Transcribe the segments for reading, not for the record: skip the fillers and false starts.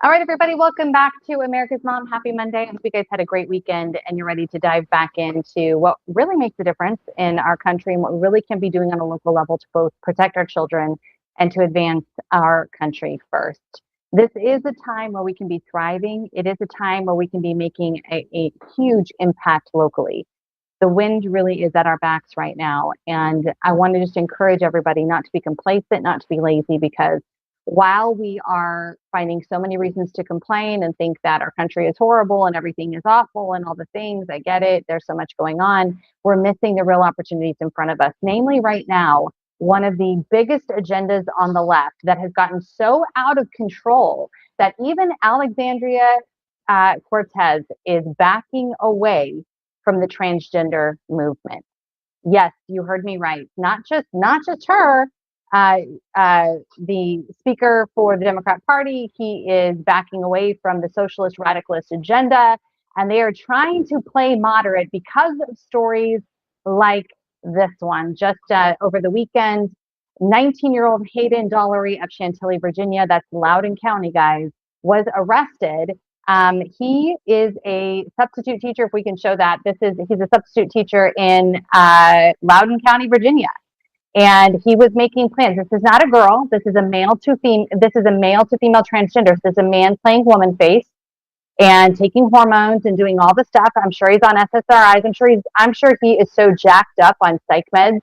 All right, everybody, welcome back to America's Mom. Happy Monday. I hope you guys had a great weekend and you're ready to dive back into what really makes a difference in our country and what we really can be doing on a local level to both protect our children and to advance our country first. This is a time where we can be thriving. It is a time where we can be making a huge impact locally. The wind really is at our backs right now. And I want to just encourage everybody not to be complacent, not to be lazy, because while we are finding so many reasons to complain and think that our country is horrible and everything is awful and all the things, I get it, there's so much going on, we're missing the real opportunities in front of us. Namely, right now, one of the biggest agendas on the left that has gotten so out of control that even Alexandria Cortez is backing away from the transgender movement. Yes, you heard me right. Not just her. Uh, the speaker for the Democrat Party, he is backing away from the socialist radicalist agenda, and they are trying to play moderate because of stories like this one. Just over the weekend, 19-year-old Hayden Dollery of Chantilly, Virginia, that's Loudoun County, guys, was arrested. He is a substitute teacher. If we can show that, he's a substitute teacher in Loudoun County, Virginia, and he was making plans. This is not a girl. This is a male to female. This is a male to female transgender. So this is a man playing woman face and taking hormones and doing all the stuff. I'm sure he's on SSRIs. I'm sure he is so jacked up on psych meds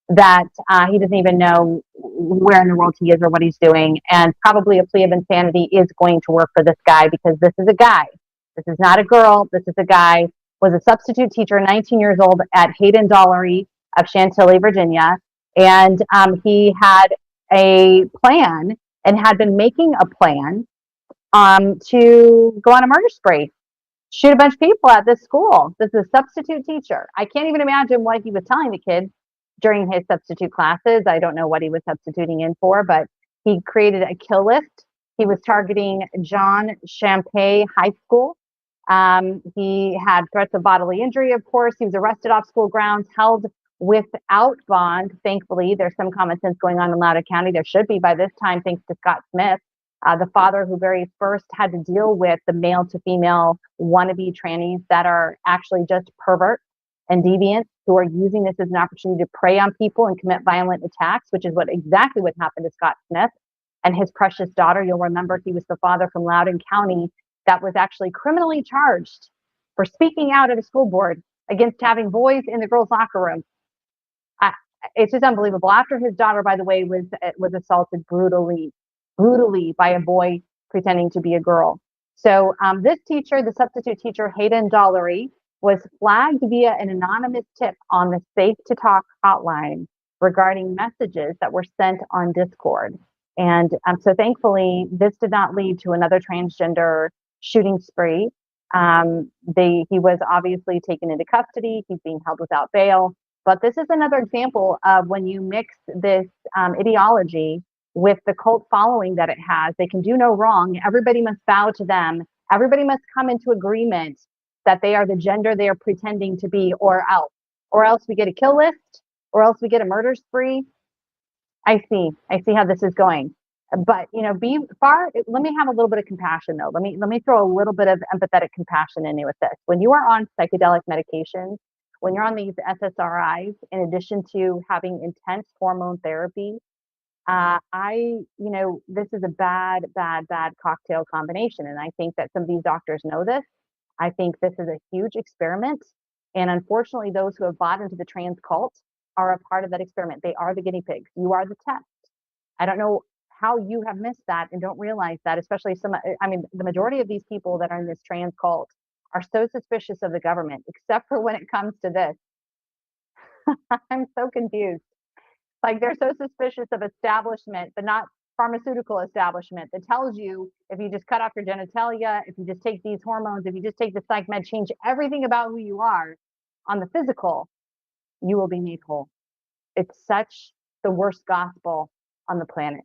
that he doesn't even know where in the world he is or what he's doing. And probably a plea of insanity is going to work for this guy, because this is a guy. This is not a girl. This is a guy. Was a substitute teacher, 19 years old, at Hayden Dollery of Chantilly, Virginia. And he had a plan and had been making a plan to go on a murder spree, shoot a bunch of people at this school. This is a substitute teacher. I can't even imagine what he was telling the kids during his substitute classes. I don't know what he was substituting in for, but he created a kill list. He was targeting John Champay High School. He had threats of bodily injury, of course. He was arrested off school grounds, held without bond. Thankfully, there's some common sense going on in Loudoun County. There should be by this time, thanks to Scott Smith, the father who very first had to deal with the male to female wannabe trannies that are actually just perverts and deviants who are using this as an opportunity to prey on people and commit violent attacks, which is exactly what happened to Scott Smith and his precious daughter. You'll remember he was the father from Loudoun County that was actually criminally charged for speaking out at a school board against having boys in the girls' locker room. It's just unbelievable. After his daughter, by the way, was assaulted brutally by a boy pretending to be a girl. So this teacher, the substitute teacher, Hayden Dollery, was flagged via an anonymous tip on the Safe to Talk hotline regarding messages that were sent on Discord. And so thankfully, this did not lead to another transgender shooting spree. He was obviously taken into custody. He's being held without bail. But this is another example of when you mix this ideology with the cult following that it has. They can do no wrong. Everybody must bow to them. Everybody must come into agreement that they are the gender they are pretending to be, or else we get a kill list, or else we get a murder spree. I see how this is going. But let me have a little bit of compassion though. Let me throw a little bit of empathetic compassion in with this. When you are on psychedelic medications, when you're on these SSRIs, in addition to having intense hormone therapy, this is a bad cocktail combination. And I think that some of these doctors know this. I think this is a huge experiment. And unfortunately, those who have bought into the trans cult are a part of that experiment. They are the guinea pigs. You are the test. I don't know how you have missed that and don't realize that, especially the majority of these people that are in this trans cult are so suspicious of the government, except for when it comes to this. I'm so confused. Like, they're so suspicious of establishment, but not pharmaceutical establishment, that tells you if you just cut off your genitalia, if you just take these hormones, if you just take the psych med, change everything about who you are on the physical, you will be made whole. It's such the worst gospel on the planet.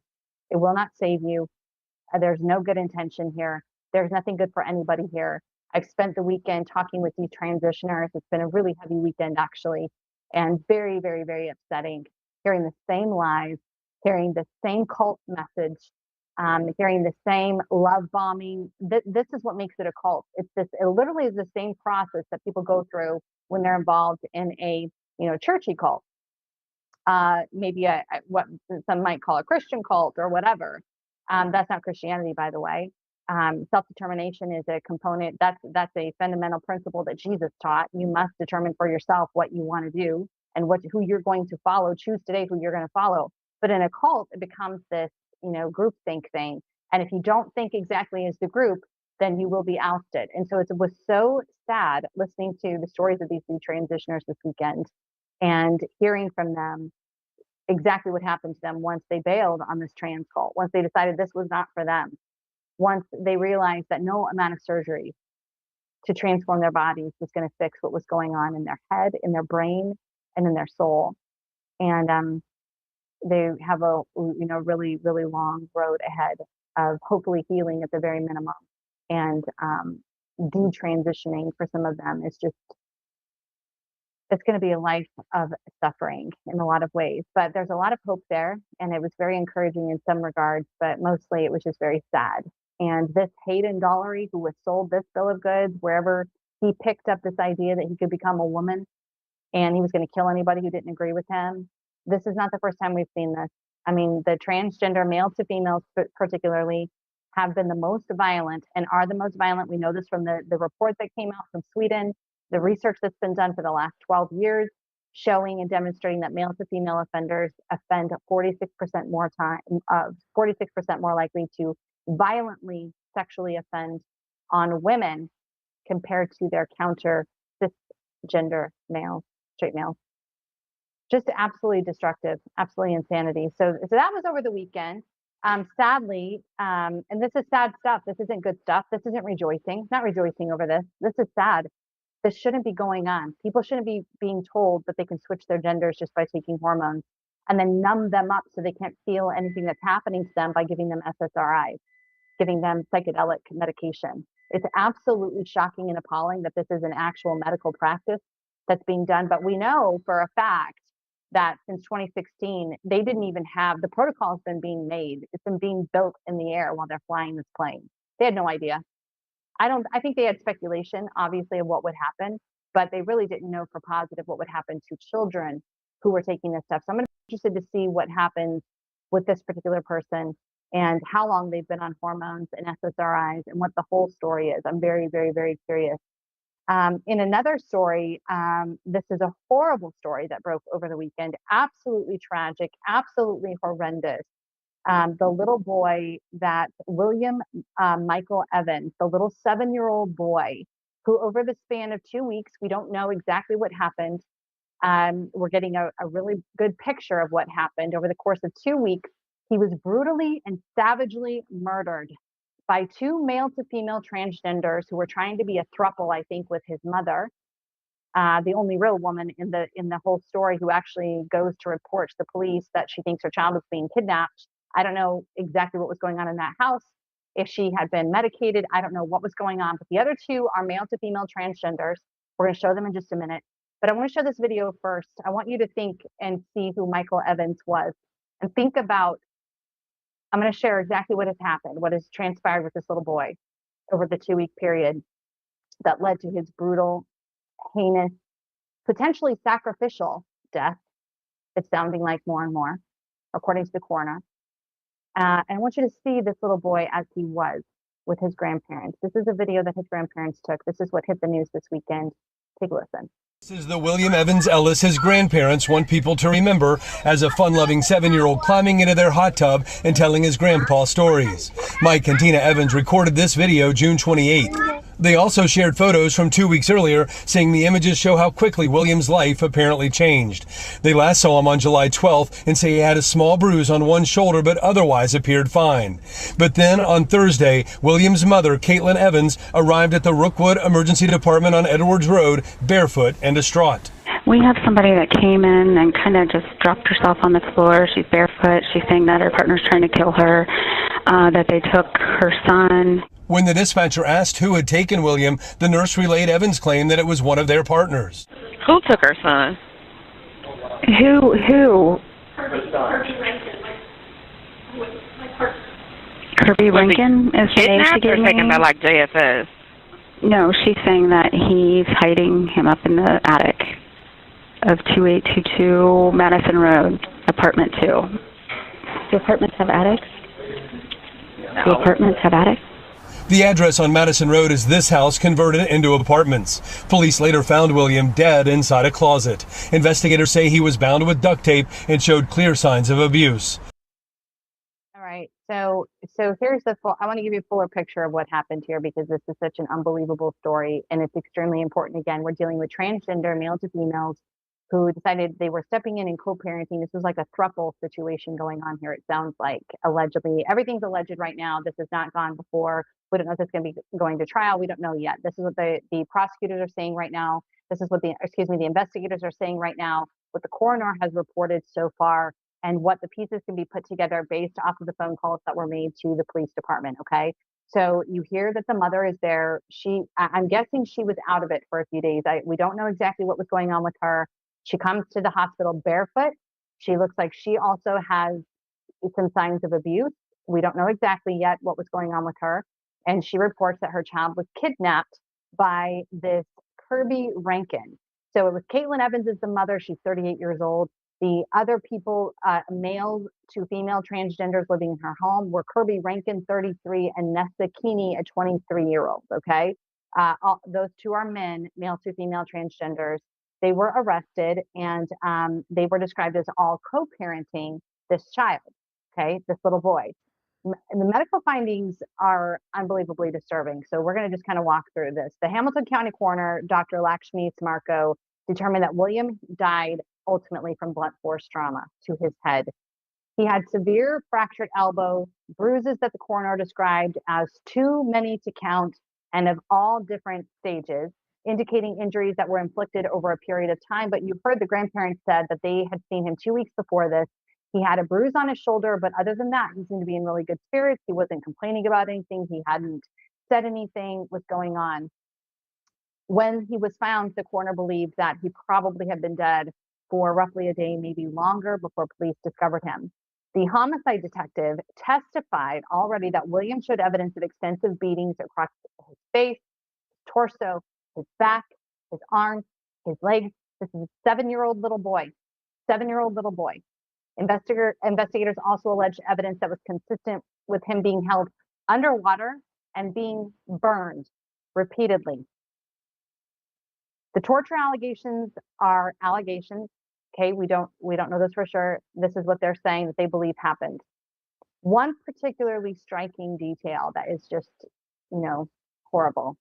It will not save you. There's no good intention here. There's nothing good for anybody here. I've spent the weekend talking with these transitioners. It's been a really heavy weekend, actually, and very, very, very upsetting. Hearing the same lies, hearing the same cult message. hearing the same love bombing. This is what makes it a cult. It literally is the same process that people go through when they're involved in a, churchy cult. Maybe what some might call a Christian cult or whatever. That's not Christianity, by the way. Self-determination is a component. That's a fundamental principle that Jesus taught. You must determine for yourself what you want to do and who you're going to follow. Choose today who you're going to follow. But in a cult, it becomes this, groupthink thing. And if you don't think exactly as the group, then you will be ousted. And so it was so sad listening to the stories of these new transitioners this weekend and hearing from them exactly what happened to them once they bailed on this trans cult, once they decided this was not for them, once they realized that no amount of surgery to transform their bodies was going to fix what was going on in their head, in their brain, and in their soul. And they have a really, really long road ahead of hopefully healing at the very minimum. And detransitioning for some of them is just, it's going to be a life of suffering in a lot of ways, but there's a lot of hope there. And it was very encouraging in some regards, but mostly it was just very sad. And this Hayden Dollery, who was sold this bill of goods, wherever he picked up this idea that he could become a woman and he was going to kill anybody who didn't agree with him. This is not the first time we've seen this. I mean, the transgender male to females particularly have been the most violent and are the most violent. We know this from the report that came out from Sweden, the research that's been done for the last 12 years, showing and demonstrating that male to female offenders offend 46% more 46% more likely to violently sexually offend on women compared to their counter cisgender males, straight males. Just absolutely destructive, absolutely insanity. So that was over the weekend. Sadly, and this is sad stuff. This isn't good stuff. This isn't rejoicing. Not rejoicing over this. This is sad. This shouldn't be going on. People shouldn't be being told that they can switch their genders just by taking hormones and then numb them up so they can't feel anything that's happening to them by giving them SSRIs, giving them psychedelic medication. It's absolutely shocking and appalling that this is an actual medical practice that's being done. But we know for a fact that since 2016, they didn't even have, the protocol's been being made. It's been being built in the air while they're flying this plane. They had no idea. I think they had speculation, obviously, of what would happen, but they really didn't know for positive what would happen to children who were taking this stuff. So I'm going to be interested to see what happens with this particular person and how long they've been on hormones and SSRIs and what the whole story is. I'm very, very, very curious. In another story, this is a horrible story that broke over the weekend. Absolutely tragic, absolutely horrendous. The little boy that William Michael Evans, the little 7-year-old boy who over the span of 2 weeks, we don't know exactly what happened. We're getting a really good picture of what happened. Over the course of 2 weeks, he was brutally and savagely murdered by 2 male to female transgenders who were trying to be a throuple, I think, with his mother, the only real woman in the whole story who actually goes to report to the police that she thinks her child is being kidnapped. I don't know exactly what was going on in that house. If she had been medicated, I don't know what was going on. But the other 2 are male to female transgenders. We're going to show them in just a minute. But I want to show this video first. I want you to think and see who Michael Evans was and think about, I'm going to share exactly what has happened, what has transpired with this little boy over the 2-week period that led to his brutal, heinous, potentially sacrificial death. It's sounding like more and more, according to the coroner. And I want you to see this little boy as he was with his grandparents. This is a video that his grandparents took. This is what hit the news this weekend. Take a listen. This is the William Evans Ellis his grandparents want people to remember as a fun-loving 7-year-old climbing into their hot tub and telling his grandpa stories. Mike and Tina Evans recorded this video June 28th. They also shared photos from 2 weeks earlier, saying the images show how quickly William's life apparently changed. They last saw him on July 12th and say he had a small bruise on one shoulder but otherwise appeared fine. But then on Thursday, William's mother, Caitlin Evans, arrived at the Rookwood Emergency Department on Edwards Road, barefoot and distraught. We have somebody that came in and kind of just dropped herself on the floor. She's barefoot. She's saying that her partner's trying to kill her, that they took her son. When the dispatcher asked who had taken William, the nurse relayed Evans' claim that it was one of their partners. Who took her son? Who? Kirby Rankin is the name she Kidnapped or gave taken me. by like JFS? No, she's saying that he's hiding him up in the attic of 2822 Madison Road, apartment 2. Do apartments have attics? Do apartments have attics? The address on Madison Road is this house converted into apartments. Police later found William dead inside a closet. Investigators say he was bound with duct tape and showed clear signs of abuse. All right. So here's the full, I want to give you a fuller picture of what happened here because this is such an unbelievable story and it's extremely important. Again, we're dealing with transgender male to females who decided they were stepping in and co-parenting. This was like a throuple situation going on here. It sounds like allegedly everything's alleged right now. This has not gone before. We don't know if it's going to be going to trial. We don't know yet. This is what the prosecutors are saying right now. This is what the investigators are saying right now. What the coroner has reported so far and what the pieces can be put together based off of the phone calls that were made to the police department. Okay. So you hear that the mother is there. I'm guessing she was out of it for a few days. We don't know exactly what was going on with her. She comes to the hospital barefoot. She looks like she also has some signs of abuse. We don't know exactly yet what was going on with her. And she reports that her child was kidnapped by this Kirby Rankin. So it was Caitlin Evans is the mother. She's 38 years old. The other people, male to female transgenders living in her home were Kirby Rankin, 33, and Nessa Keeney, a 23-year-old, okay? Those two are men, male to female transgenders. They were arrested and they were described as all co-parenting this child, okay, this little boy. The medical findings are unbelievably disturbing. So we're going to just kind of walk through this. The Hamilton County coroner, Dr. Lakshmi Smarko, determined that William died ultimately from blunt force trauma to his head. He had severe fractured elbow, bruises that the coroner described as too many to count and of all different stages, indicating injuries that were inflicted over a period of time. But you heard the grandparents said that they had seen him 2 weeks before this. He had a bruise on his shoulder, but other than that, he seemed to be in really good spirits. He wasn't complaining about anything. He hadn't said anything was going on. When he was found, the coroner believed that he probably had been dead for roughly a day, maybe longer, before police discovered him. The homicide detective testified already that William showed evidence of extensive beatings across his face, his torso, his back, his arms, his legs. This is a 7-year-old little boy. 7-year-old little boy. Investigators also alleged evidence that was consistent with him being held underwater and being burned repeatedly. The torture allegations are allegations. Okay, we don't know this for sure. This is what they're saying that they believe happened. One particularly striking detail that is just, horrible.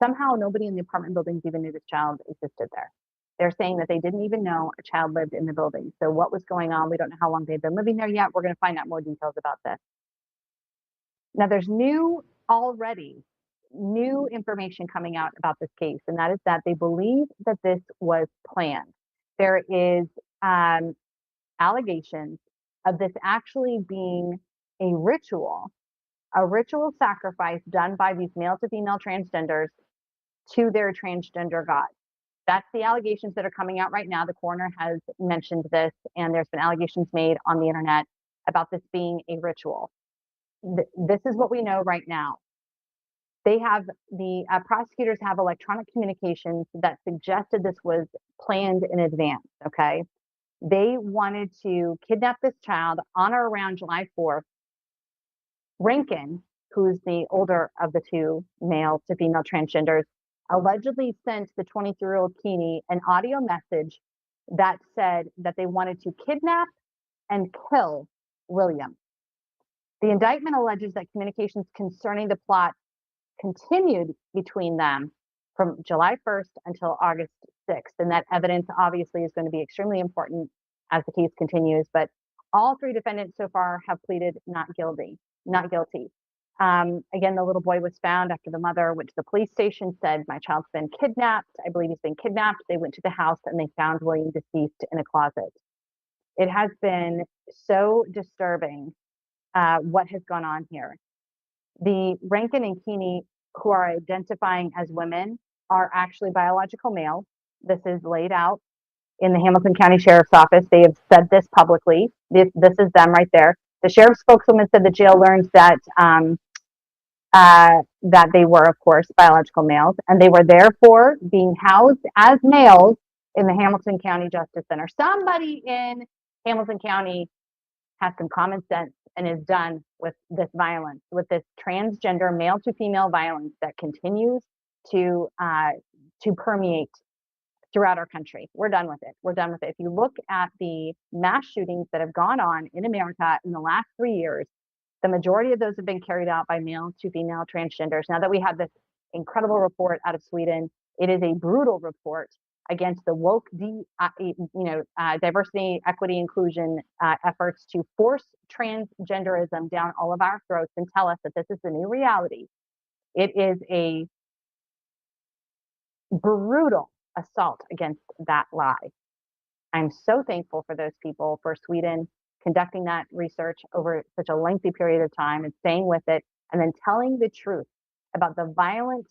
Somehow nobody in the apartment buildings even knew this child existed there. They're saying that they didn't even know a child lived in the building. So what was going on? We don't know how long they've been living there yet. We're going to find out more details about this. Now there's new information coming out about this case, and that is that they believe that this was planned. There is allegations of this actually being a ritual sacrifice done by these male to female transgenders to their transgender god. That's the allegations that are coming out right now. The coroner has mentioned this, and there's been allegations made on the internet about this being a ritual. This is what we know right now. The prosecutors have electronic communications that suggested this was planned in advance, okay? They wanted to kidnap this child on or around July 4th. Rankin, who's the older of the two male to female transgenders, allegedly sent the 23-year-old Keeney an audio message that said that they wanted to kidnap and kill William. The indictment alleges that communications concerning the plot continued between them from July 1st until August 6th. And that evidence obviously is going to be extremely important as the case continues. But all three defendants so far have pleaded not guilty. Again, the little boy was found after the mother went to the police station, said, "My child's been kidnapped. I believe he's been kidnapped." They went to the house and they found William deceased in a closet. It has been so disturbing what has gone on here. The Rankin and Keeney, who are identifying as women, are actually biological males. This is laid out in the Hamilton County Sheriff's Office. They have said this publicly. This is them right there. The sheriff's spokeswoman said the jail learned that that they were, of course, biological males, and they were therefore being housed as males in the Hamilton County Justice Center. Somebody in Hamilton County has some common sense and is done with this violence, with this transgender male to female violence that continues to permeate throughout our country. We're done with it. We're done with it. If you look at the mass shootings that have gone on in America in the last 3 years, the majority of those have been carried out by male to female transgenders. Now that we have this incredible report out of Sweden, it is a brutal report against the woke, diversity, equity, inclusion efforts to force transgenderism down all of our throats and tell us that this is the new reality. It is a brutal assault against that lie. I'm so thankful for those people, for Sweden conducting that research over such a lengthy period of time and staying with it, and then telling the truth about the violent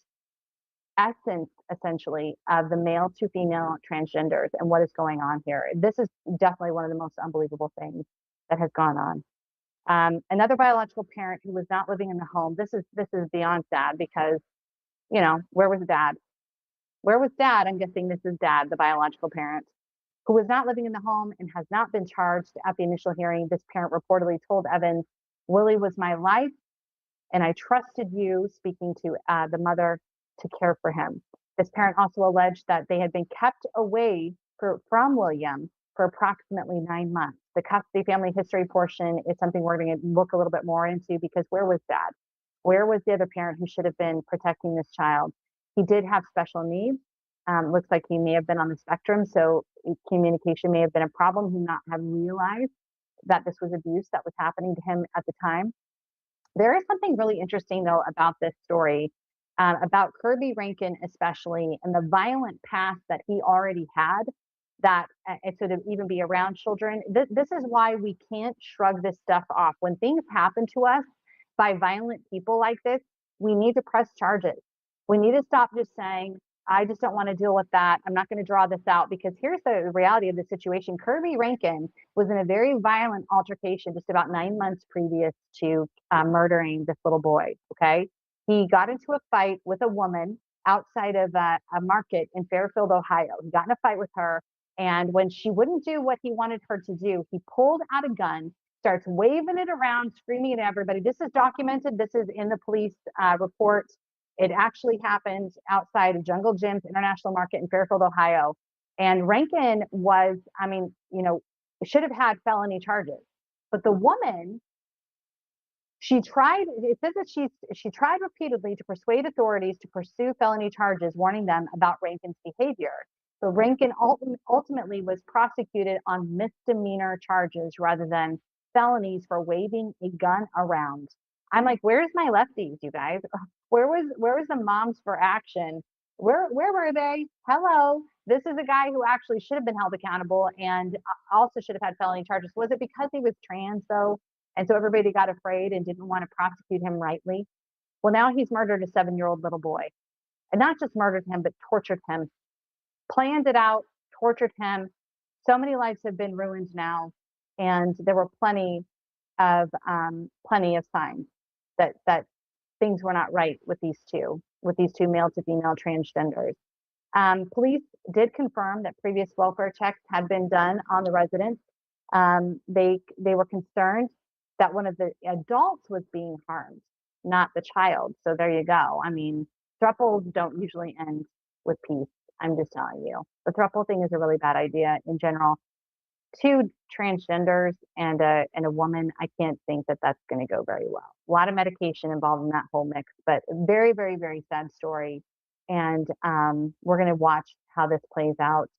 essence, essentially, of the male to female transgenders and what is going on here. This is definitely one of the most unbelievable things that has gone on. Another biological parent who was not living in the home. This is beyond sad because, where was dad? Where was dad? I'm guessing this is dad, the biological parent, who was not living in the home and has not been charged at the initial hearing. This parent reportedly told Evans, "Willie was my life, and I trusted you," speaking to the mother, "to care for him." This parent also alleged that they had been kept away from William for approximately 9 months. The custody family history portion is something we're going to look a little bit more into, because where was dad? Where was the other parent who should have been protecting this child? He did have special needs. Looks like he may have been on the spectrum, so communication may have been a problem. He may not have realized that this was abuse that was happening to him at the time. There is something really interesting, though, about this story, about Kirby Rankin especially, and the violent past that he already had, that sort of even be around children. This is why we can't shrug this stuff off. When things happen to us by violent people like this, we need to press charges. We need to stop just saying, "I just don't want to deal with that. I'm not going to draw this out," because here's the reality of the situation. Kirby Rankin was in a very violent altercation just about 9 months previous to murdering this little boy. Okay. He got into a fight with a woman outside of a market in Fairfield, Ohio. He got in a fight with her. And when she wouldn't do what he wanted her to do, he pulled out a gun, starts waving it around, screaming at everybody. This is documented. This is in the police report. It actually happened outside of Jungle Jim's International Market in Fairfield, Ohio. And Rankin was, should have had felony charges. But the woman, it says that she tried repeatedly to persuade authorities to pursue felony charges, warning them about Rankin's behavior. So Rankin ultimately was prosecuted on misdemeanor charges rather than felonies for waving a gun around. I'm like, where's my lefties, you guys? Where was the moms for action? Where were they? Hello. This is a guy who actually should have been held accountable and also should have had felony charges. Was it because he was trans, though? And so everybody got afraid and didn't want to prosecute him rightly? Well, now he's murdered a 7-year-old little boy. And not just murdered him, but tortured him. Planned it out, tortured him. So many lives have been ruined now. And there were plenty of signs that things were not right with these two male to female transgenders. Police did confirm that previous welfare checks had been done on the residents. They were concerned that one of the adults was being harmed, not the child. So there you go. I mean, thruples don't usually end with peace. I'm just telling you. The thruple thing is a really bad idea in general. 2 transgenders and a woman, I can't think that that's going to go very well. A lot of medication involved in that whole mix, but very, very, very sad story. And we're going to watch how this plays out.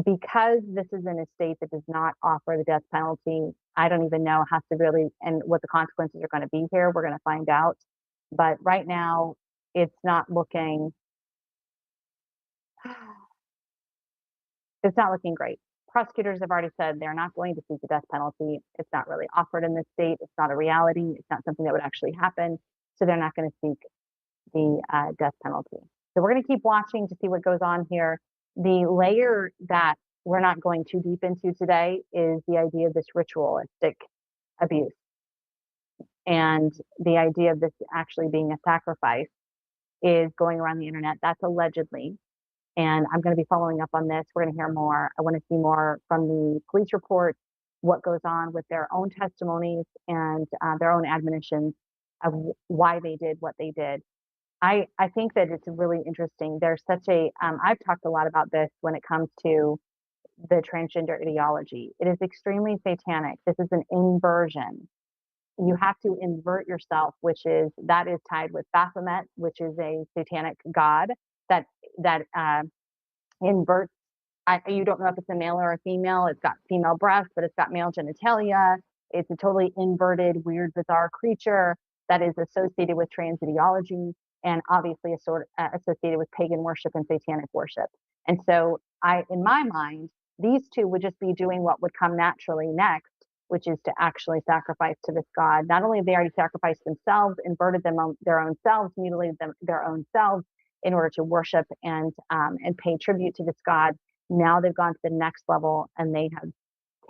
Because this is in a state that does not offer the death penalty, I don't even know how severely and what the consequences are going to be here. We're going to find out. But right now, it's not looking great. Prosecutors have already said they're not going to seek the death penalty. It's not really offered in this state. It's not a reality. It's not something that would actually happen. So they're not going to seek the death penalty. So we're going to keep watching to see what goes on here. The layer that we're not going too deep into today is the idea of this ritualistic abuse. And the idea of this actually being a sacrifice is going around the internet. That's allegedly. And I'm going to be following up on this. We're going to hear more. I want to see more from the police reports, what goes on with their own testimonies and their own admonitions of why they did what they did. I think that it's really interesting. There's such a, I've talked a lot about this when it comes to the transgender ideology. It is extremely satanic. This is an inversion. You have to invert yourself, that is tied with Baphomet, which is a satanic god that inverts. You don't know if it's a male or a female. It's got female breasts, but it's got male genitalia. It's a totally inverted, weird, bizarre creature that is associated with trans ideology and obviously associated with pagan worship and satanic worship. And so, in my mind, these two would just be doing what would come naturally next, which is to actually sacrifice to this god. Not only have they already sacrificed themselves, inverted their own selves, mutilated their own selves in order to worship and pay tribute to this god. Now they've gone to the next level and they have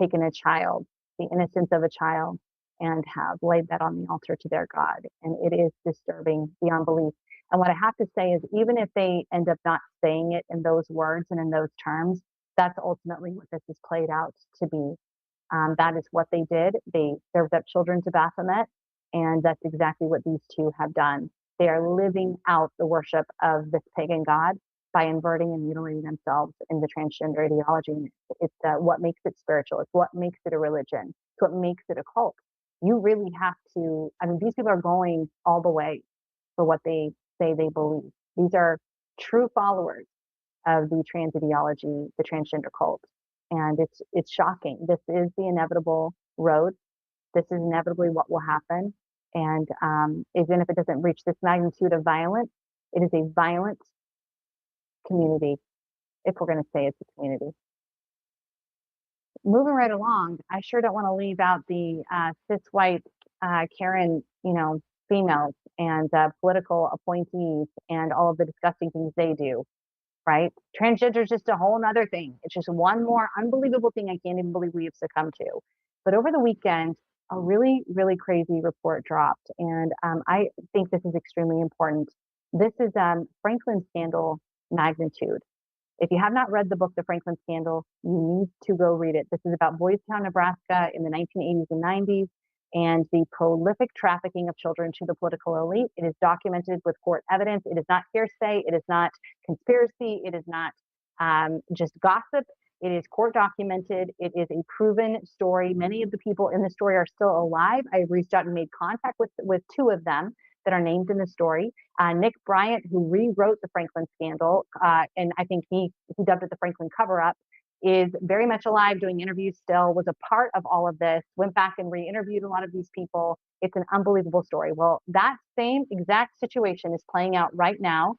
taken a child, the innocence of a child, and have laid that on the altar to their God. And it is disturbing beyond belief. And what I have to say is, even if they end up not saying it in those words and in those terms, that's ultimately what this is played out to be. That is what they did. They served up children to Baphomet, and that's exactly what these two have done. They are living out the worship of this pagan god by inverting and mutilating themselves in the transgender ideology. It's what makes it spiritual. It's what makes it a religion. It's what makes it a cult. You really have to, I mean, these people are going all the way for what they say they believe. These are true followers of the trans ideology, the transgender cult. And it's shocking. This is the inevitable road. This is inevitably what will happen. And even if it doesn't reach this magnitude of violence, it is a violent community, if we're going to say it's a community. Moving right along, I sure don't want to leave out the cis white Karen, females and political appointees and all of the disgusting things they do, right? Transgender is just a whole nother thing. It's just one more unbelievable thing I can't even believe we have succumbed to. But over the weekend, a really, really crazy report dropped. And I think this is extremely important. This is Franklin Scandal magnitude. If you have not read the book, The Franklin Scandal, you need to go read it. This is about Boys Town, Nebraska in the 1980s and 90s and the prolific trafficking of children to the political elite. It is documented with court evidence. It is not hearsay. It is not conspiracy. It is not just gossip. It is court documented. It is a proven story. Many of the people in the story are still alive. I reached out and made contact with two of them that are named in the story. Nick Bryant, who rewrote the Franklin Scandal, and I think he dubbed it the Franklin cover-up, is very much alive, doing interviews still, was a part of all of this, went back and re-interviewed a lot of these people. It's an unbelievable story. Well, that same exact situation is playing out right now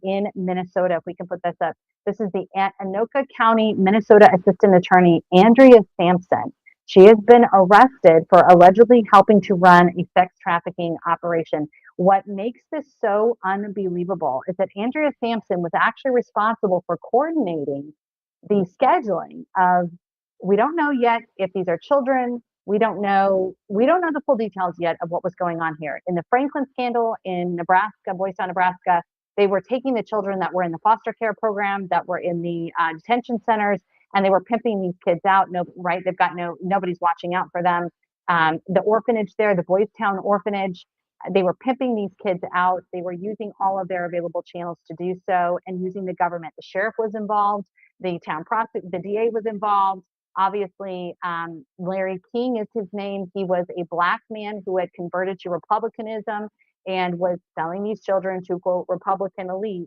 in Minnesota. If we can put this up. This is the Anoka County, Minnesota Assistant Attorney, Andrea Sampson. She has been arrested for allegedly helping to run a sex trafficking operation. What makes this so unbelievable is that Andrea Sampson was actually responsible for coordinating the scheduling of, we don't know yet if these are children. We don't know the full details yet of what was going on here. In the Franklin Scandal in Nebraska, Boys Town, Nebraska, they were taking the children that were in the foster care program, that were in the detention centers, and they were pimping these kids out. Right? They've got nobody's watching out for them. The orphanage there, the Boys Town orphanage, they were pimping these kids out. They were using all of their available channels to do so, and using the government. The sheriff was involved. The town prosecutor, the DA was involved. Obviously, Larry King is his name. He was a black man who had converted to Republicanism and was selling these children to, quote, Republican elites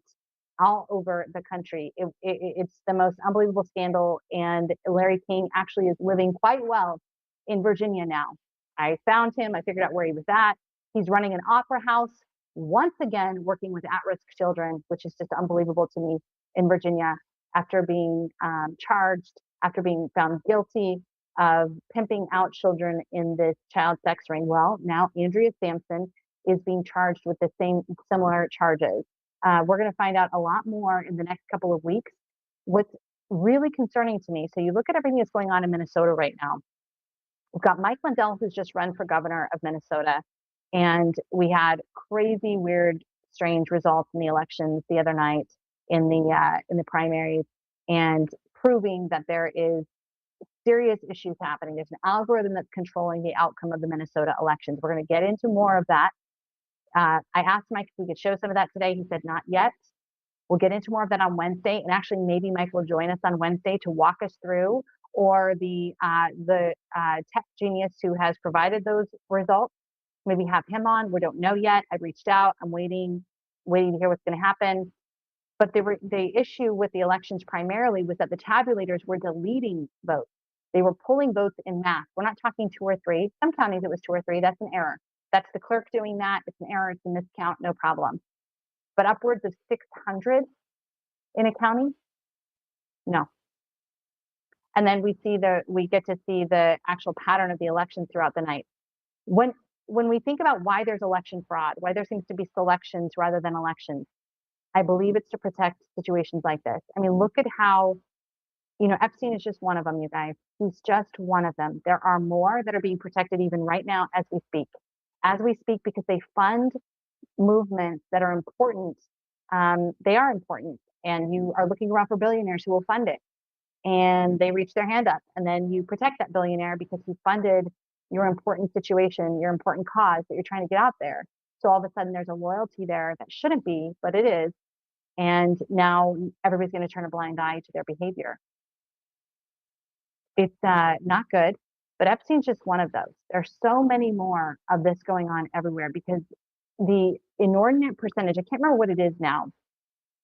all over the country. It's the most unbelievable scandal. And Larry King actually is living quite well in Virginia now. I found him. I figured out where he was at. He's running an opera house, once again, working with at-risk children, which is just unbelievable to me, in Virginia, after being charged, after being found guilty of pimping out children in this child sex ring. Well, now Andrea Sampson is being charged with the similar charges. We're going to find out a lot more in the next couple of weeks. What's really concerning to me, so you look at everything that's going on in Minnesota right now, We've got Mike Lindell, who's just run for governor of Minnesota. And we had crazy, weird, strange results in the elections the other night in the primaries, and proving that there is serious issues happening. There's an algorithm that's controlling the outcome of the Minnesota elections. We're going to get into more of that. I asked Mike if we could show some of that today. He said not yet. We'll get into more of that on Wednesday, and actually maybe Mike will join us on Wednesday to walk us through, or the tech genius who has provided those results. Maybe have him on. We don't know yet. I reached out. I'm waiting to hear what's going to happen. But the issue with the elections primarily was that the tabulators were deleting votes. They were pulling votes in mass. We're not talking 2 or 3. Some counties it was 2 or 3. That's an error. That's the clerk doing that. It's an error. It's a miscount. No problem. But upwards of 600 in a county, no. And then we get to see the actual pattern of the elections throughout the night. When we think about why there's election fraud, why there seems to be selections rather than elections, I believe it's to protect situations like this. I mean, look at how, Epstein is just one of them, you guys. He's just one of them. There are more that are being protected even right now as we speak. As we speak, because they fund movements that are important. They are important. And you are looking around for billionaires who will fund it. And they reach their hand up. And then you protect that billionaire because he funded your important situation, your important cause that you're trying to get out there. So all of a sudden there's a loyalty there that shouldn't be, but it is. And now everybody's going to turn a blind eye to their behavior. It's not good, but Epstein's just one of those. There's so many more of this going on everywhere because the inordinate percentage, I can't remember what it is now.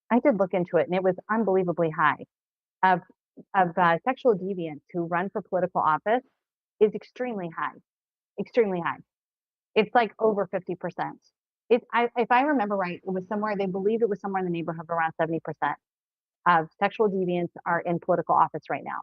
I did look into it and it was unbelievably high of sexual deviants who run for political office is extremely high. Extremely high. It's like over 50%. If I remember right, it was somewhere, they believe it was somewhere in the neighborhood of around 70% of sexual deviants are in political office right now.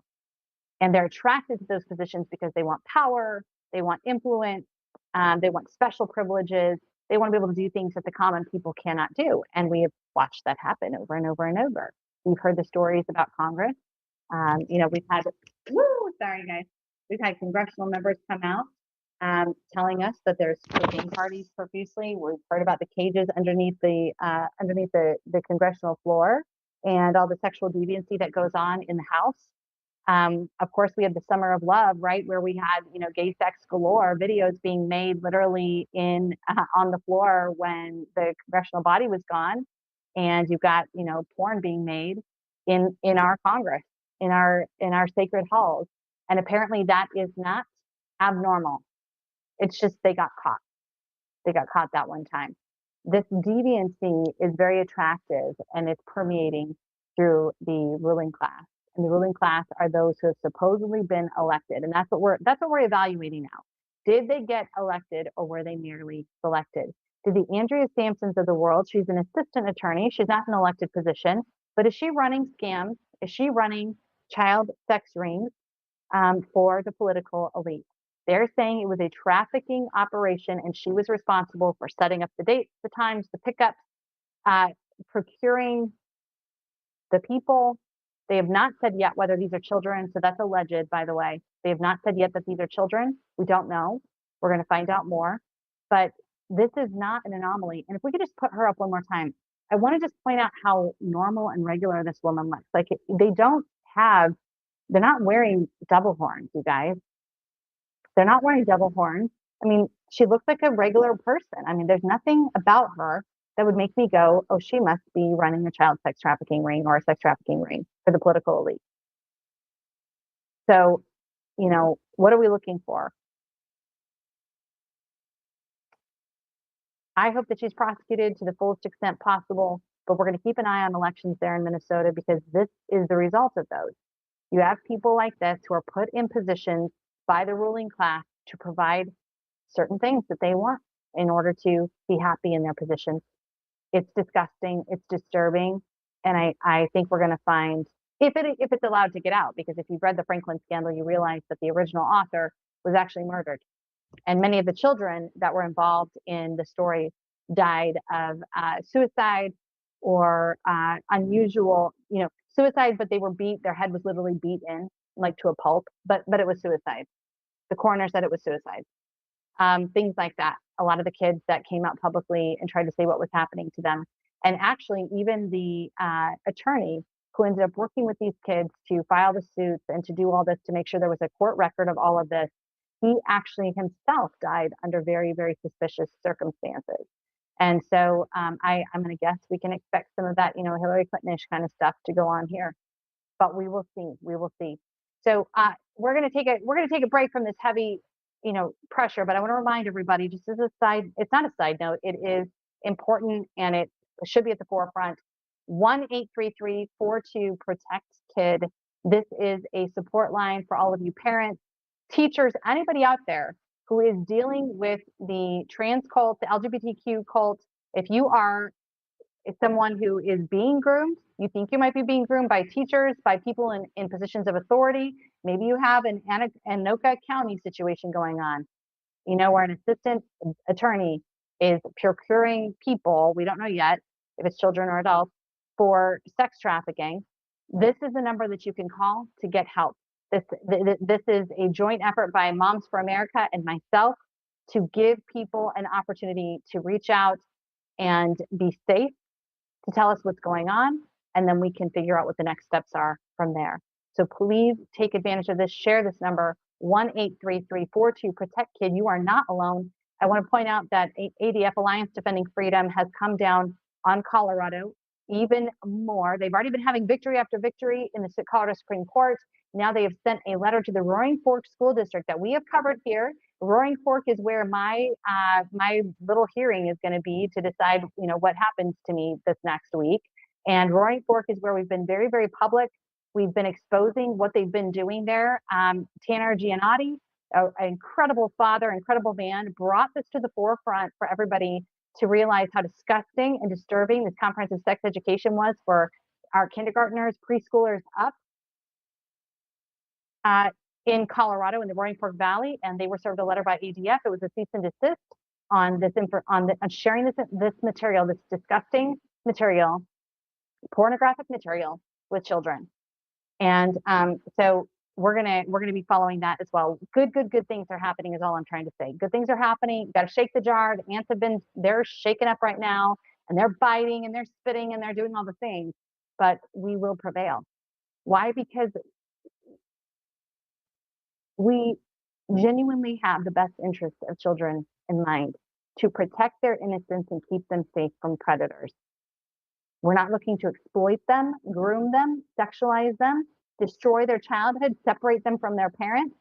And they're attracted to those positions because they want power, they want influence, they want special privileges, they want to be able to do things that the common people cannot do. And we have watched that happen over and over and over. We've heard the stories about Congress. We've had, sorry guys, we've had congressional members come out telling us that there's cocaine parties profusely. We've heard about the cages underneath the congressional floor and all the sexual deviancy that goes on in the House. Of course, we had the Summer of Love, right, where we had gay sex galore, videos being made literally on the floor when the congressional body was gone, and you've got porn being made in our Congress, in our sacred halls, and apparently that is not abnormal. It's just they got caught. They got caught that one time. This deviancy is very attractive and it's permeating through the ruling class. And the ruling class are those who have supposedly been elected. And that's what we're evaluating now. Did they get elected or were they merely selected? Did the Andrea Sampsons of the world, she's an assistant attorney, she's not an elected position, but is she running scams? Is she running child sex rings for the political elite? They're saying it was a trafficking operation and she was responsible for setting up the dates, the times, the pickups, procuring the people. They have not said yet whether these are children. So that's alleged, by the way. They have not said yet that these are children. We don't know. We're going to find out more. But this is not an anomaly. And if we could just put her up one more time, I want to just point out how normal and regular this woman looks. Like they're not wearing double horns, you guys. They're not wearing double horns. I mean, she looks like a regular person. I mean, there's nothing about her that would make me go, oh, she must be running a child sex trafficking ring or a sex trafficking ring for the political elite. So, what are we looking for? I hope that she's prosecuted to the fullest extent possible, but we're going to keep an eye on elections there in Minnesota because this is the result of those. You have people like this who are put in positions by the ruling class to provide certain things that they want in order to be happy in their positions. It's disgusting. It's disturbing. And I think we're going to find, if it's allowed to get out, because if you've read the Franklin scandal, you realize that the original author was actually murdered. And many of the children that were involved in the story died of suicide or unusual, suicide, but they were beat, their head was literally beat in like to a pulp, but it was suicide. The coroner said it was suicide. Things like that. A lot of the kids that came out publicly and tried to say what was happening to them. And actually, even the attorney who ended up working with these kids to file the suits and to do all this to make sure there was a court record of all of this, he actually himself died under very, very suspicious circumstances. And so I'm going to guess we can expect some of that, Hillary Clinton-ish kind of stuff to go on here. But we will see. We will see. So we're going to take a break from this heavy, pressure. But I want to remind everybody, just as a side, it's not a side note. It is important, and it should be at the forefront. 1-833-42-PROTECT-KID. This is a support line for all of you parents, teachers, anybody out there who is dealing with the trans cult, the LGBTQ cult. If you are someone who is being groomed, you think you might be being groomed by teachers, by people in positions of authority. Maybe you have an Anoka County situation going on, where an assistant attorney is procuring people, we don't know yet if it's children or adults, for sex trafficking. This is the number that you can call to get help. This is a joint effort by Moms for America and myself to give people an opportunity to reach out and be safe, to tell us what's going on, and then we can figure out what the next steps are from there. So please take advantage of this. Share this number, 1-833-42-PROTECT-KID. You are not alone. I want to point out that ADF, Alliance Defending Freedom, has come down on Colorado even more. They've already been having victory after victory in the Colorado Supreme Court. Now they have sent a letter to the Roaring Fork School District that we have covered here. Roaring Fork is where my little hearing is going to be to decide, what happens to me this next week. And Roaring Fork is where we've been very, very public. We've been exposing what they've been doing there. Tanner Giannotti, an incredible father, incredible man, brought this to the forefront for everybody to realize how disgusting and disturbing this comprehensive sex education was for our kindergartners, preschoolers up in Colorado in the Roaring Fork Valley, and they were served a letter by ADF. It was a cease and desist on this on sharing this material, this disgusting material, pornographic material with children. And so we're gonna be following that as well. Good things are happening is all I'm trying to say. Good things are happening. You got to shake the jar. The ants they're shaken up right now, and they're biting and they're spitting and they're doing all the things, but we will prevail. Why? Because we genuinely have the best interests of children in mind, to protect their innocence and keep them safe from predators. We're not looking to exploit them, groom them, sexualize them, destroy their childhood, separate them from their parents,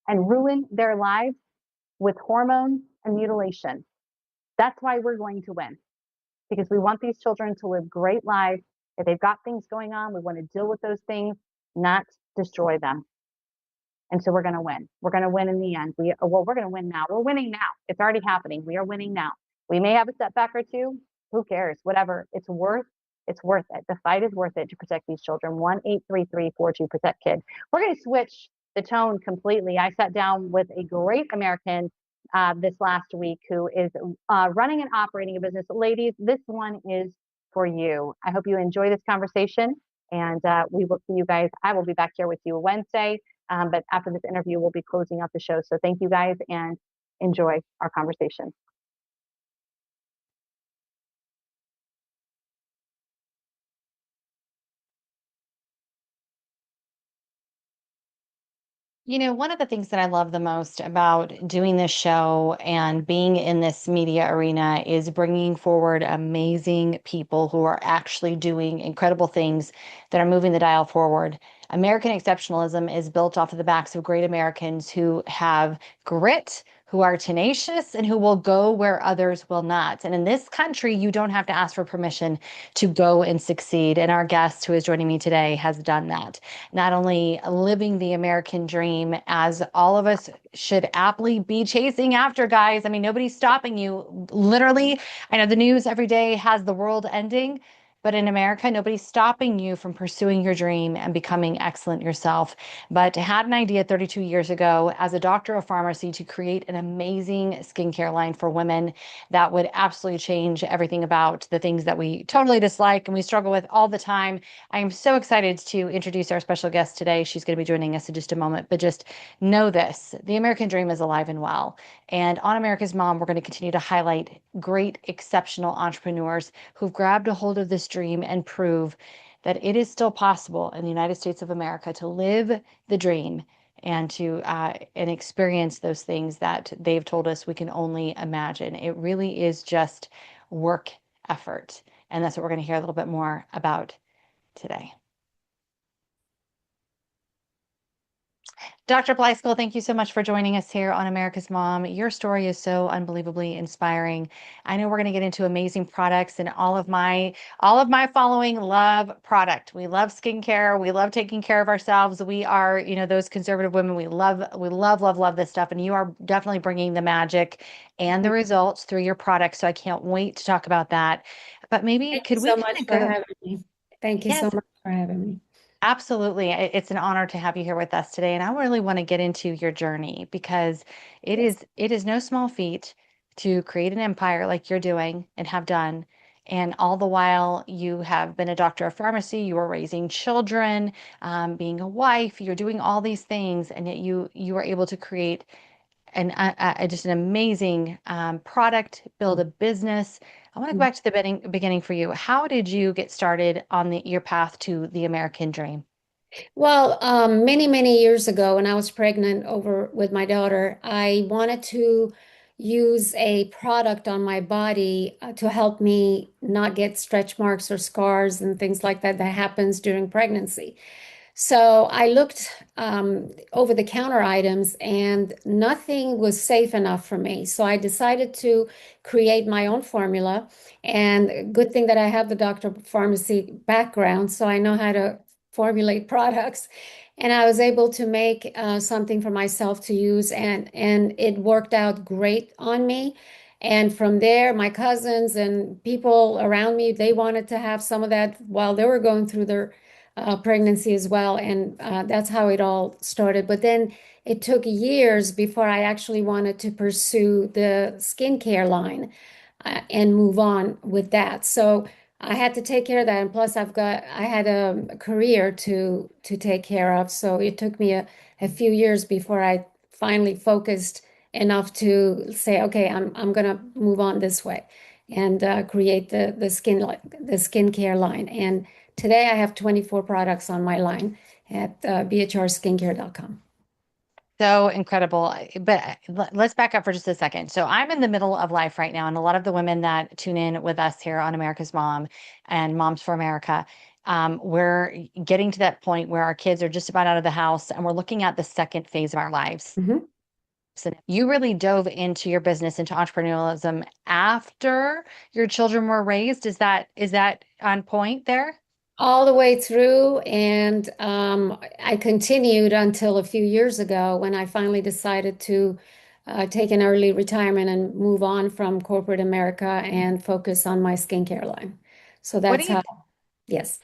and ruin their lives with hormones and mutilation. That's why we're going to win, because we want these children to live great lives. If they've got things going on, we want to deal with those things, not destroy them. And so we're going to win. We're going to win in the end. We're going to win now. We're winning now. It's already happening. We are winning now. We may have a setback or two. Who cares? Whatever. It's worth it. The fight is worth it to protect these children. 1-833-42-PROTECT-KID. We're going to switch the tone completely. I sat down with a great American this last week who is running and operating a business. Ladies, this one is for you. I hope you enjoy this conversation, and we will see you guys. I will be back here with you Wednesday. But after this interview, we'll be closing out the show. So thank you guys, and enjoy our conversation. One of the things that I love the most about doing this show and being in this media arena is bringing forward amazing people who are actually doing incredible things that are moving the dial forward. American exceptionalism is built off of the backs of great Americans who have grit, who are tenacious, and who will go where others will not. And in this country, you don't have to ask for permission to go and succeed. And our guest who is joining me today has done that. Not only living the American dream, as all of us should aptly be chasing after, guys. I mean, nobody's stopping you. Literally, I know the news every day has the world ending. But in America, nobody's stopping you from pursuing your dream and becoming excellent yourself. But had an idea 32 years ago as a doctor of pharmacy to create an amazing skincare line for women that would absolutely change everything about the things that we totally dislike and we struggle with all the time. I am so excited to introduce our special guest today. She's going to be joining us in just a moment, but just know this, the American dream is alive and well. And on America's Mom, we're going to continue to highlight great, exceptional entrepreneurs who've grabbed a hold of this dream and prove that it is still possible in the United States of America to live the dream and to and experience those things that they've told us we can only imagine. It really is just work effort. And that's what we're going to hear a little bit more about today. Dr. Blyskill, thank you so much for joining us here on America's Mom. Your story is so unbelievably inspiring. I know we're going to get into amazing products, and all of my following love product. We love skincare. We love taking care of ourselves. We are, those conservative women. We love this stuff, and you are definitely bringing the magic and the results through your products. So I can't wait to talk about that. But maybe Thank you so much for having me. Thank you so much for having me. Absolutely. It's an honor to have you here with us today. And I really want to get into your journey because it is no small feat to create an empire like you're doing and have done. And all the while you have been a doctor of pharmacy, you are raising children, being a wife, you're doing all these things, and yet you are able to create just an amazing product, build a business. I want to go back to the beginning for you. How did you get started on your path to the American dream? Well, many, many years ago, when I was pregnant with my daughter, I wanted to use a product on my body to help me not get stretch marks or scars and things like that that happens during pregnancy. So I looked over the counter items and nothing was safe enough for me. So I decided to create my own formula. And good thing that I have the doctor of pharmacy background, so I know how to formulate products. And I was able to make something for myself to use, and it worked out great on me. And from there, my cousins and people around me, they wanted to have some of that while they were going through their pregnancy as well. And that's how it all started. But then it took years before I actually wanted to pursue the skincare line and move on with that. So I had to take care of that. And plus I had a career to take care of. So it took me a few years before I finally focused enough to say, okay, I'm gonna move on this way and create the skincare line. And today I have 24 products on my line at bhrskincare.com. So incredible. But let's back up for just a second. So I'm in the middle of life right now, and a lot of the women that tune in with us here on America's Mom and Moms for America, we're getting to that point where our kids are just about out of the house, and we're looking at the second phase of our lives. So you really dove into your business, into entrepreneurialism after your children were raised. Is that on point there? All the way through, and I continued until a few years ago when I finally decided to take an early retirement and move on from corporate America and focus on my skincare line. So that's how, yes.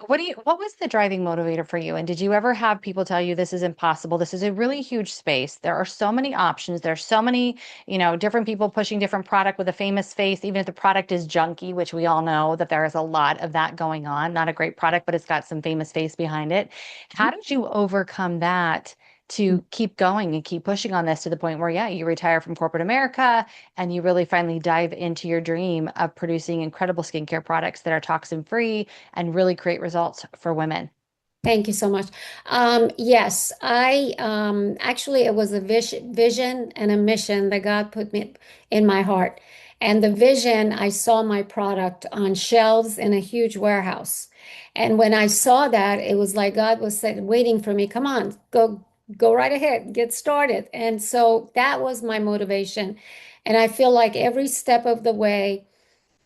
What was the driving motivator for you? And did you ever have people tell you this is impossible? This is a really huge space. There are so many options. There's so many, different people pushing different product with a famous face, even if the product is junky, which we all know that there is a lot of that going on. Not a great product, but it's got some famous face behind it. How did you overcome that to keep going and keep pushing on this to the point where, you retire from corporate America and you really finally dive into your dream of producing incredible skincare products that are toxin free and really create results for women? Thank you so much. Yes, I actually it was a vision and a mission that God put me in my heart. And the vision, I saw my product on shelves in a huge warehouse. And when I saw that, it was like God was waiting for me, come on, go right ahead, get started. And so that was my motivation. And I feel like every step of the way,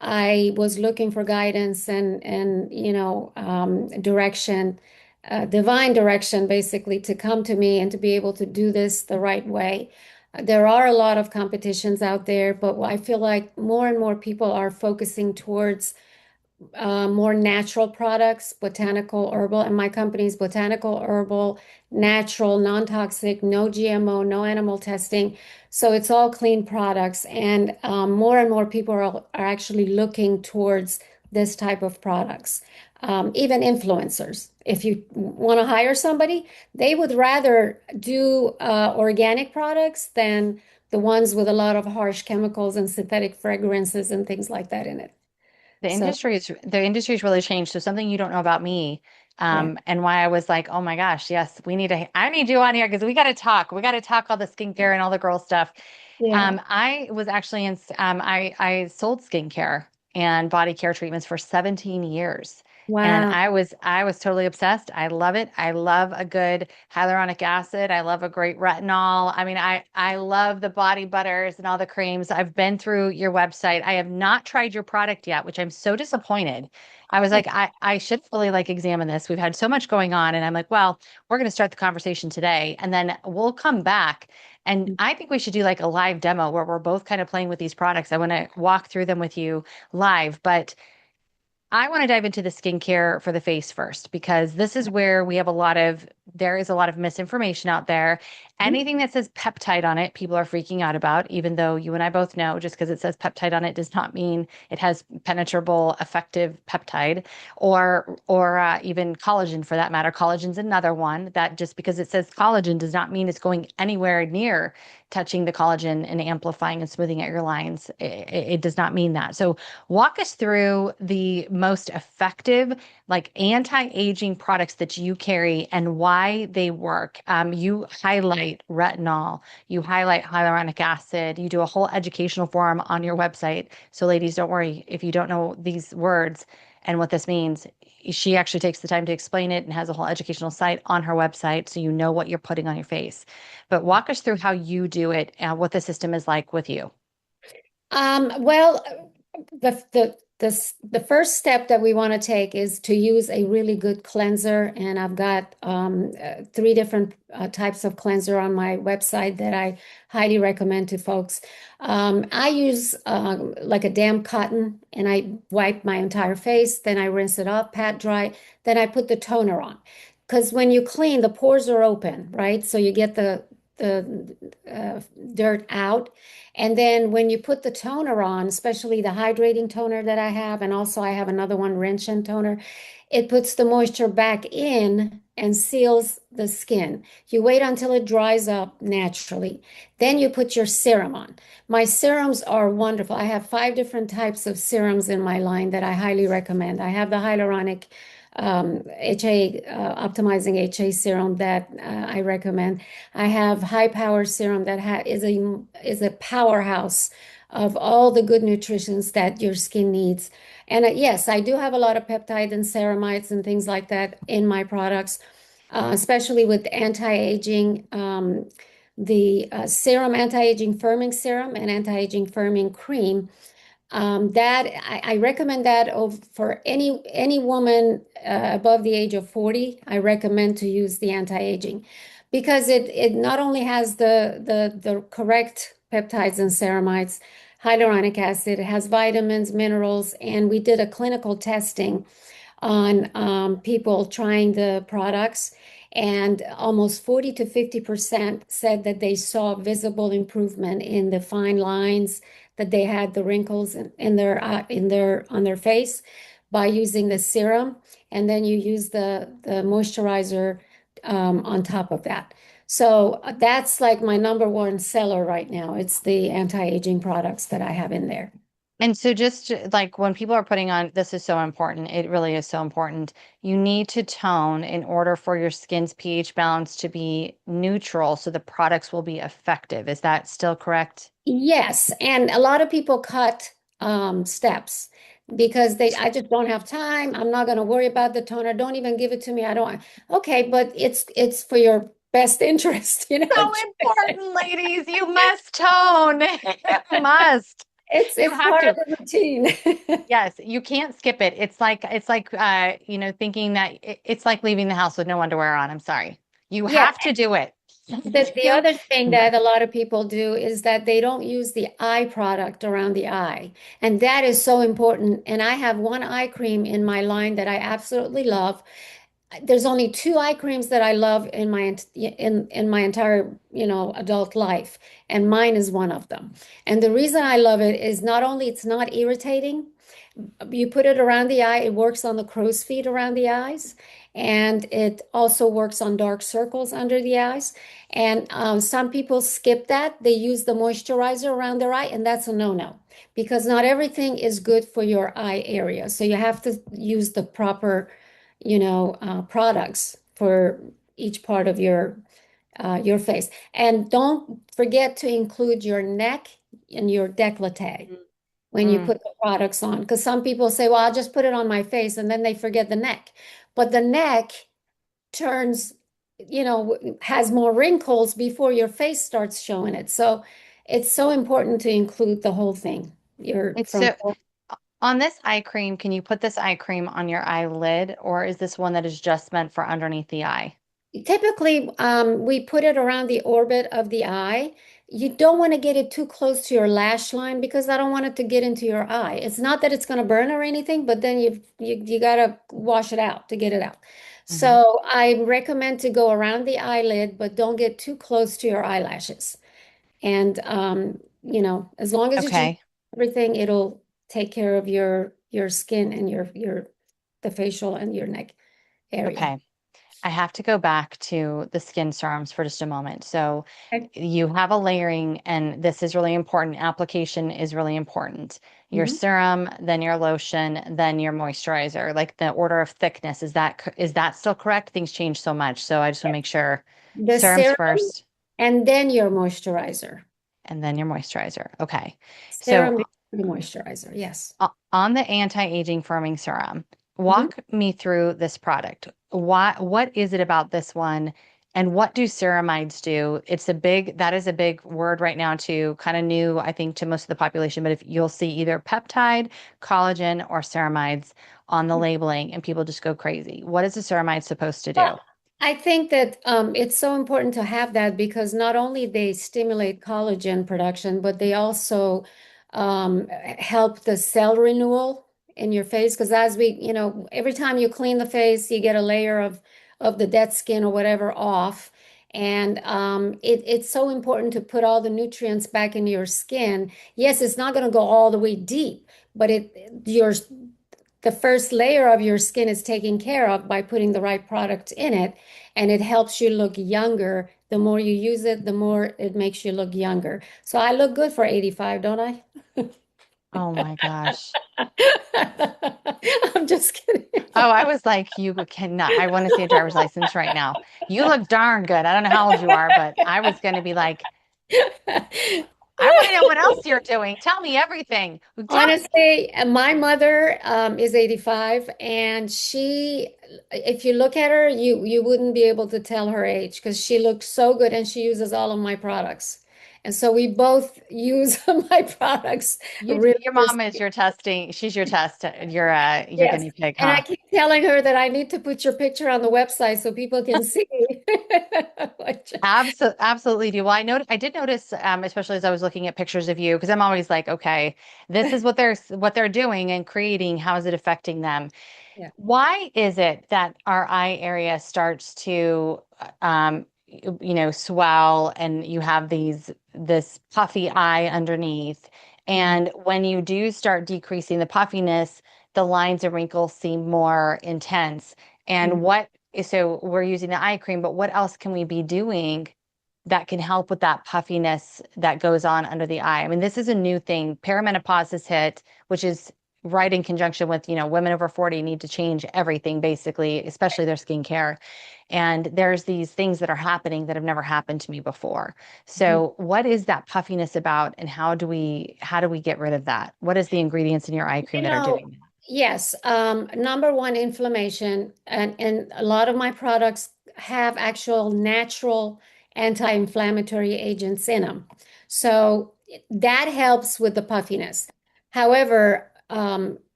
I was looking for guidance and direction, divine direction, basically, to come to me and to be able to do this the right way. There are a lot of competitions out there, but I feel like more and more people are focusing towards more natural products, botanical herbal, and my company is botanical herbal, natural, non-toxic, no GMO, no animal testing. So it's all clean products, and more and more people are actually looking towards this type of products. Even influencers, if you want to hire somebody, they would rather do organic products than the ones with a lot of harsh chemicals and synthetic fragrances and things like that in it. So, The industry's really changed. So something you don't know about me, yeah. and why I was like, oh my gosh, yes, I need you on here because we got to talk. We got to talk all the skincare and all the girl stuff. Yeah. I was actually I sold skincare and body care treatments for 17 years. And Wow. I was totally obsessed. I love it. I love a good hyaluronic acid. I love a great retinol. I mean, I love the body butters and all the creams. I've been through your website. I have not tried your product yet, which I'm so disappointed. I was like, I should really like examine this. We've had so much going on. And I'm like, well, we're going to start the conversation today and then we'll come back. And I think we should do like a live demo where we're both kind of playing with these products. I want to walk through them with you live, but I want to dive into the skincare for the face first because this is where there is a lot of misinformation out there. Anything that says peptide on it, people are freaking out about, even though you and I both know just because it says peptide on it does not mean it has penetrable, effective peptide or even collagen for that matter. Collagen's another one that just because it says collagen does not mean it's going anywhere near touching the collagen and amplifying and smoothing out your lines. It does not mean that. So walk us through the most effective, like anti-aging products that you carry and why they work. You highlight retinol, you highlight hyaluronic acid, you do a whole educational forum on your website. So ladies, don't worry if you don't know these words and what this means. She actually takes the time to explain it and has a whole educational site on her website so you know what you're putting on your face. But walk us through how you do it and what the system is like with you. Well, the first step that we want to take is to use a really good cleanser, and I've got three different types of cleanser on my website that I highly recommend to folks. I use like a damp cotton, and I wipe my entire face, then I rinse it off, pat dry, then I put the toner on. Because when you clean, the pores are open, right? So you get the dirt out. And then when you put the toner on, especially the hydrating toner that I have, and also I have another one, Rinchen toner, it puts the moisture back in and seals the skin. You wait until it dries up naturally. Then you put your serum on. My serums are wonderful. I have 5 different types of serums in my line that I highly recommend. I have the hyaluronic HA optimizing HA serum that I recommend. I have high power serum that is a powerhouse of all the good nutritions that your skin needs. And yes, I do have a lot of peptide and ceramides and things like that in my products, especially with anti-aging. The serum, anti-aging firming serum and anti-aging firming cream that I recommend that for any woman above the age of 40. I recommend to use the anti-aging because it not only has the correct peptides and ceramides, hyaluronic acid, it has vitamins, minerals, and we did a clinical testing on people trying the products, and almost 40 to 50% said that they saw visible improvement in the fine lines that they had, the wrinkles in their on their face by using the serum, and then you use the moisturizer on top of that. So that's like my number one seller right now. It's the anti-aging products that I have in there. And so just like when people are putting on, this is so important. It really is so important. You need to tone in order for your skin's pH balance to be neutral so the products will be effective. Is that still correct? Yes, and a lot of people cut steps because I just don't have time. I'm not going to worry about the toner. Don't even give it to me. I don't. Okay, but it's for your best interest, you know. So important, ladies. You must tone. You must. It's You it's have part of to. the routine. Yes, you can't skip it. It's like thinking that it's like leaving the house with no underwear on. I'm sorry. You Yeah, have to do it. The other thing that a lot of people do is that they don't use the eye product around the eye. And that is so important. And I have one eye cream in my line that I absolutely love. There's only two eye creams that I love in my entire, adult life, and mine is one of them. And the reason I love it is not only it's not irritating, you put it around the eye, it works on the crow's feet around the eyes, and it also works on dark circles under the eyes. And some people skip that. They use the moisturizer around their eye, and that's a no-no because not everything is good for your eye area. So you have to use the proper, products for each part of your face. And don't forget to include your neck and your décolleté when you put the products on. Because some people say, well, I'll just put it on my face, and then they forget the neck. But the neck turns, has more wrinkles before your face starts showing it. So it's so important to include the whole thing. It's so on this eye cream, can you put this eye cream on your eyelid, or is this one that is just meant for underneath the eye? Typically, we put it around the orbit of the eye. You don't want to get it too close to your lash line because I don't want it to get into your eye. It's not that it's going to burn or anything, but then you got to wash it out to get it out. So I recommend to go around the eyelid, but don't get too close to your eyelashes. And as long as you do everything, it'll take care of your skin and the facial and your neck area. Okay. I have to go back to the skin serums for just a moment. So Okay. you have a layering, and this is really important. Application is really important. Your serum, then your lotion, then your moisturizer, like the order of thickness. Is that still correct? Things change so much. So I just want to make sure The serums serum first and then your moisturizer. and then your moisturizer. Okay. Serum So the moisturizer, yes. on the anti-aging firming serum, walk me through this product. What is it about this one, and what do ceramides do? That is a big word right now too, kind of new, I think, to most of the population, but if you'll see either peptide, collagen, or ceramides on the labeling, and people just go crazy. What is a ceramide supposed to do? Well, I think that it's so important to have that because not only they stimulate collagen production, but they also help the cell renewal in your face. Because as every time you clean the face, you get a layer of the dead skin or whatever off. And it's so important to put all the nutrients back in your skin. Yes, it's not going to go all the way deep, but the first layer of your skin is taken care of by putting the right product in it, and it helps you look younger. The more you use it, the more it makes you look younger. So I look good for 85, don't I? Oh my gosh. I'm just kidding. Oh, I was like, you cannot. I want to see a driver's license right now. You look darn good. I don't know how old you are, but I was going to be like, I want to know what else you're doing. Tell me everything. Honestly, my mother is 85, and if you look at her, you wouldn't be able to tell her age because she looks so good, and she uses all of my products. And so we both use my products. Your mom is your testing. She's your test. Your guinea pig, huh? And I keep telling her that I need to put your picture on the website so people can see. Absolutely do. Well, I did notice, especially as I was looking at pictures of you, because I'm always like, okay, this is what they're doing and creating. How is it affecting them? Yeah. Why is it that our eye area starts to, swell, and you have this puffy eye underneath? And when you do start decreasing the puffiness, the lines and wrinkles seem more intense. And so we're using the eye cream, but what else can we be doing that can help with that puffiness that goes on under the eye? I mean, this is a new thing. Perimenopause has hit, which is right in conjunction with, women over 40 need to change everything, basically, especially their skincare. And there's these things that are happening that have never happened to me before. So what is that puffiness about, and how do we get rid of that? What is the ingredients in your eye cream that are doing that? Yes. Number one, inflammation. And a lot of my products have actual natural anti-inflammatory agents in them. So that helps with the puffiness. However,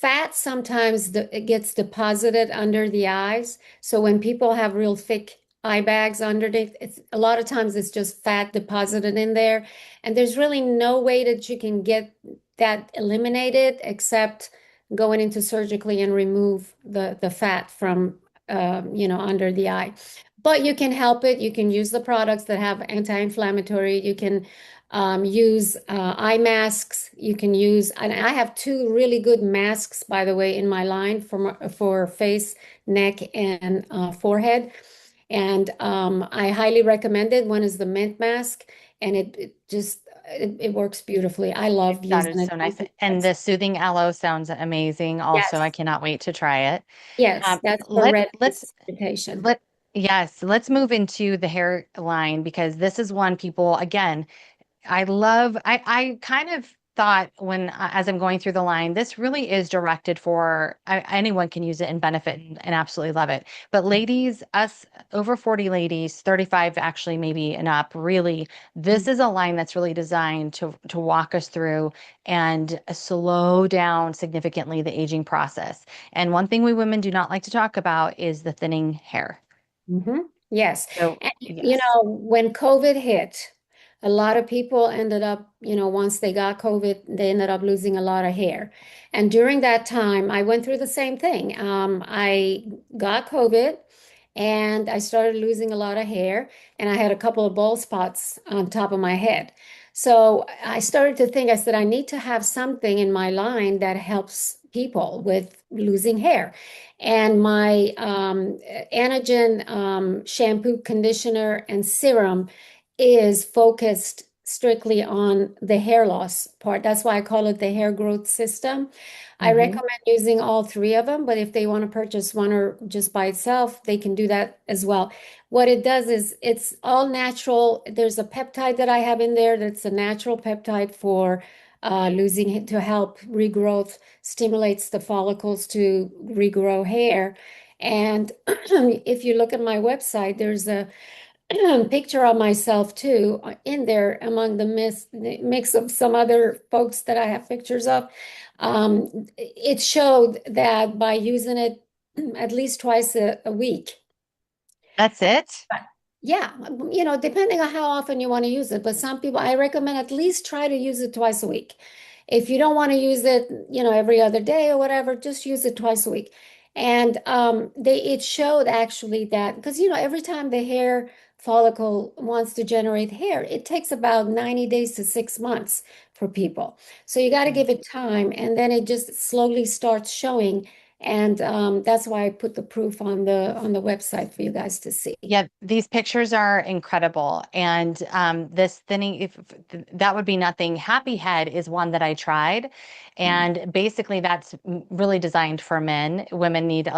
fat sometimes it gets deposited under the eyes. So when people have real thick eye bags underneath. It's a lot of times it's just fat deposited in there, and there's really no way that you can get that eliminated except going into surgically and remove the fat from under the eye. But you can help it. You can use the products that have anti-inflammatory. You can use eye masks. You can use, and I have two really good masks, by the way, in my line for face, neck, and forehead. And I highly recommend it. One is the mint mask, and it works beautifully. I love That using is it. so nice. And the soothing aloe sounds amazing. Also, I Yes, cannot wait to try it. yes, Um, that's for let redness let's irritation. let yes, let's move into the hairline because this is one people again. I kind of thought when, as I'm going through the line, this really is directed for anyone can use it and benefit and absolutely love it. But ladies, us over 40 ladies, 35 actually maybe and up, really, this is a line that's really designed to walk us through and slow down significantly the aging process. And one thing we women do not like to talk about is the thinning hair. Hmm. Yes. So, And yes. when COVID hit, a lot of people ended up, once they got COVID, they ended up losing a lot of hair. And during that time, I went through the same thing. I got COVID and I started losing a lot of hair, and I had a couple of bald spots on top of my head. So I started to think, I said, I need to have something in my line that helps people with losing hair. And my Anagen shampoo, conditioner, and serum is focused strictly on the hair loss part. That's why I call it the hair growth system. I Hmm. recommend using all three of them, but if they want to purchase one or just by itself, they can do that as well. What it does is it's all natural. There's a peptide that I have in there that's a natural peptide for losing to help regrowth, stimulates the follicles to regrow hair. And if you look at my website, there's a picture of myself too in there among the mix of some other folks that I have pictures of. It showed that by using it at least twice a week. That's it. Yeah, depending on how often you want to use it, but some people, I recommend at least try to use it twice a week. If you don't want to use it, every other day or whatever, just use it twice a week. And it showed actually that because every time the hair follicle wants to generate hair, it takes about 90 days to 6 months for people. So you got to give it time, and then it just slowly starts showing. And that's why I put the proof on the website for you guys to see. Yeah, these pictures are incredible. And this thinning, if that would be nothing. Happy Head is one that I tried. And basically that's really designed for men. Women need,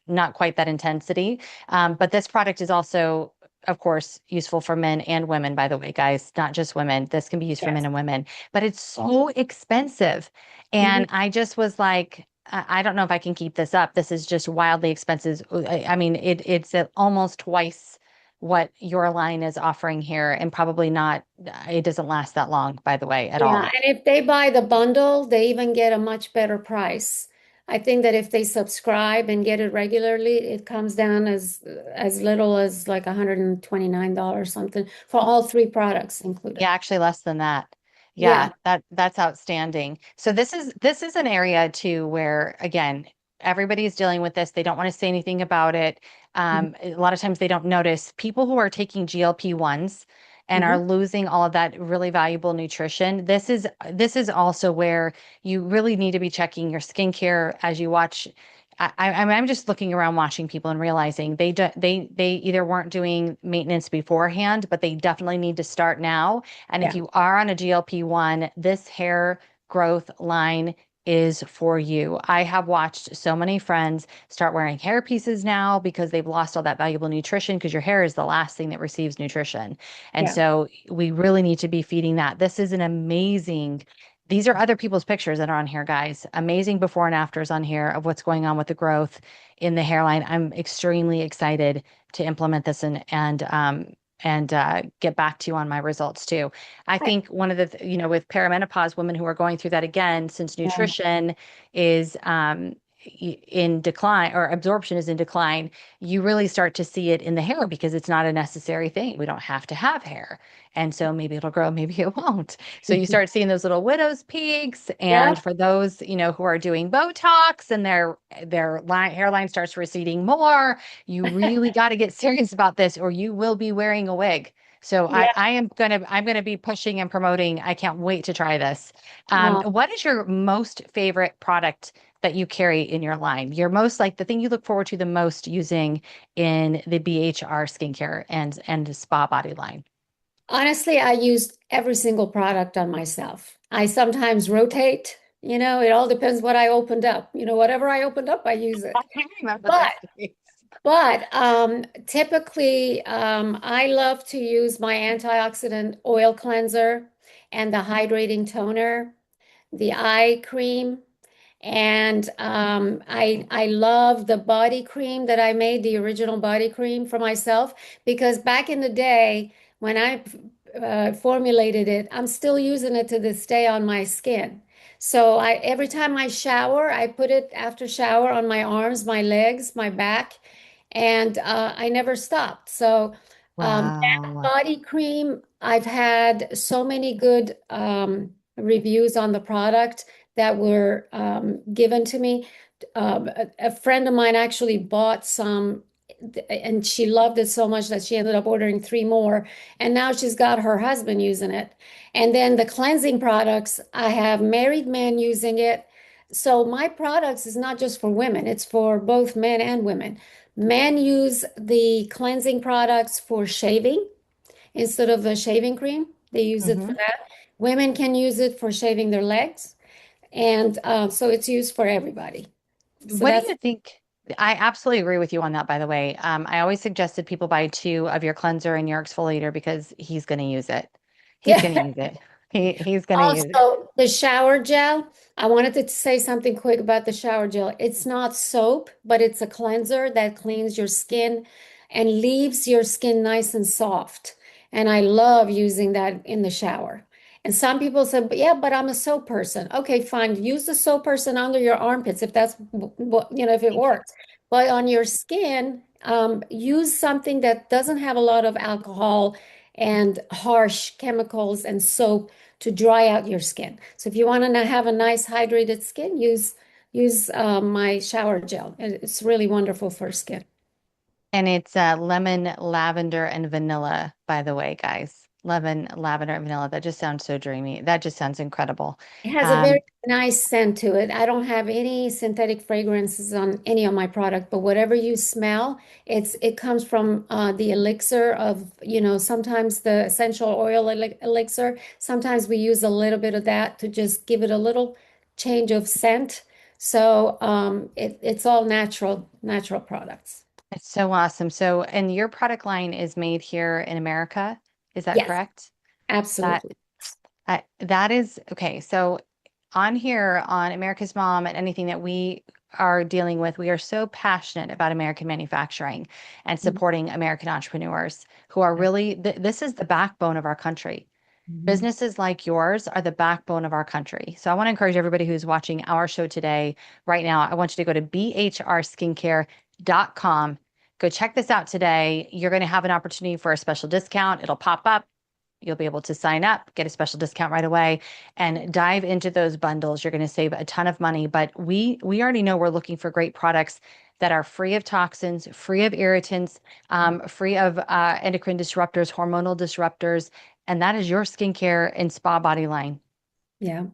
not quite that intensity. But this product is also, of course, useful for men and women, by the way, guys, not just women. This can be used for men Yes. and women, but it's so expensive. Mhm. And I just was like, I don't know if I can keep this up. This is just wildly expensive. I mean, it's at almost twice what your line is offering here, and probably not, it doesn't last that long, by the way, at Yeah, all. and if they buy the bundle, they even get a much better price. I think that if they subscribe and get it regularly, it comes down as little as like $129 something for all three products included. Yeah, actually less than that. Yeah. Yeah, that's outstanding. So this is an area too where again, everybody's dealing with this. They don't want to say anything about it. A lot of times they don't notice people who are taking GLP-1s and are Mhm. losing all of that really valuable nutrition. This is also where you really need to be checking your skincare as you watch. I'm just looking around watching people and realizing they either weren't doing maintenance beforehand, but they definitely need to start now. And if Yeah. you are on a GLP-1, this hair growth line is for you. I have watched so many friends start wearing hair pieces now because they've lost all that valuable nutrition because your hair is the last thing that receives nutrition. And Yeah. so we really need to be feeding that. This is an amazing, these are other people's pictures that are on here, guys. Amazing before and afters on here of what's going on with the growth in the hairline. I'm extremely excited to implement this and get back to you on my results too. I I, think one of the, with perimenopause, women who are going through that again, since yeah. nutrition is in decline, or absorption is in decline, you really start to see it in the hair because it's not a necessary thing. We don't have to have hair. And so maybe it'll grow, maybe it won't. So you start seeing those little widow's peaks. Yeah. And for those, who are doing Botox and their hairline starts receding more, you really got to get serious about this or you will be wearing a wig. So Yeah. I'm gonna be pushing and promoting. I can't wait to try this. Oh, What is your most favorite product that you carry in your line? Your most, like, the thing you look forward to the most using in the BHR skincare and spa body line? honestly, I use every single product on myself. I sometimes rotate, it all depends what I opened up. Whatever I opened up, I use it. I remember But those days. typically, I love to use my antioxidant oil cleanser and the hydrating toner, the eye cream, and I love the body cream that I made, the original body cream for myself, because back in the day when I formulated it, I'm still using it to this day on my skin. So every time I shower, I put it after shower on my arms, my legs, my back, and I never stopped. So that Wow. body cream, I've had so many good reviews on the product that were given to me. A friend of mine actually bought some, and she loved it so much that she ended up ordering 3 more. And now she's got her husband using it. And then the cleansing products, I have married men using it. So my products is not just for women, it's for both men and women. Men use the cleansing products for shaving instead of the shaving cream. They use it for Mhm. that. Women can use it for shaving their legs. And so it's used for everybody. So What do that's, you think? I absolutely agree with you on that, by the way. I always suggested people buy two of your cleanser and your exfoliator because he's going to use it. He's going to yeah. use it. He's going to use it. Also, the shower gel. I wanted to say something quick about the shower gel. It's not soap, but it's a cleanser that cleans your skin and leaves your skin nice and soft. And I love using that in the shower. And some people say, "But yeah, but I'm a soap person." Okay, fine. Use the soap person under your armpits if that's what, if it works. But on your skin, use something that doesn't have a lot of alcohol and harsh chemicals and soap to dry out your skin. So if you want to have a nice hydrated skin, use my shower gel. It's really wonderful for skin. And it's lemon, lavender, and vanilla, by the way, guys. Lemon, lavender, and vanilla. That just sounds so dreamy. That just sounds incredible. It has a Um, very nice scent to it. I don't have any synthetic fragrances on any of my product, but whatever you smell, it comes from the elixir of, sometimes the essential oil elixir. Sometimes we use a little bit of that to just give it a little change of scent. So it's all natural products. it's so awesome. So, and your product line is made here in America. Is that Yes, correct? That absolutely. that is okay. So on here on America's Mom and anything that we are dealing with, we are so passionate about American manufacturing and Mhm. supporting American entrepreneurs who are really, this is the backbone of our country. Mhm. Businesses like yours are the backbone of our country. So I want to encourage everybody who's watching our show today, right now, I want you to go to bhrskincare.com. Go check this out today. You're going to have an opportunity for a special discount. It'll pop up. You'll be able to sign up, get a special discount right away, and dive into those bundles. You're going to save a ton of money. But we already know we're looking for great products that are free of toxins, free of irritants, free of endocrine disruptors, hormonal disruptors, and that is your skincare and spa body line. Yeah.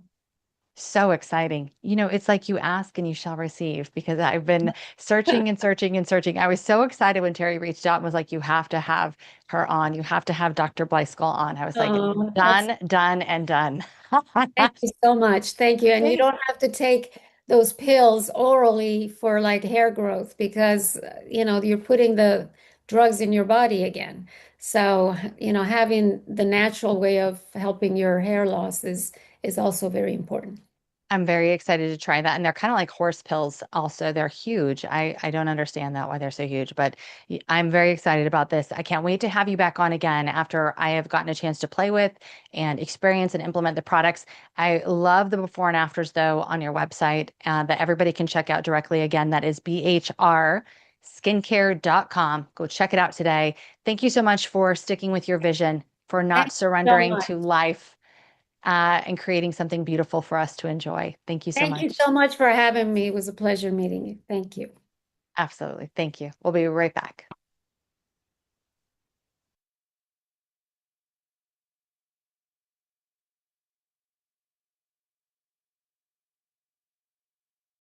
So exciting. It's like you ask and you shall receive because I've been searching and searching and searching. I was so excited when Terry reached out and was like, you have to have her on. You have to have Dr. Blyskell on. I was like, Oh, that's done, done, and done. Thank you so much. Thank you. And you Thanks. don't have to take those pills orally for like hair growth because, you're putting the drugs in your body again. So, having the natural way of helping your hair loss is also very important. I'm very excited to try that. And they're kind of like horse pills also. They're huge. I don't understand that why they're so huge, but I'm very excited about this. I can't wait to have you back on again after I have gotten a chance to play with and experience and implement the products. I love the before and afters though on your website that everybody can check out directly. Again, that is bhrskincare.com. Go check it out today. Thank you so much for sticking with your vision, for Thank not you so surrendering much. to life and creating something beautiful for us to enjoy. Thank you so Thank you much. so much for having me. It was a pleasure meeting you. Thank you. Absolutely. Thank you. We'll be right back.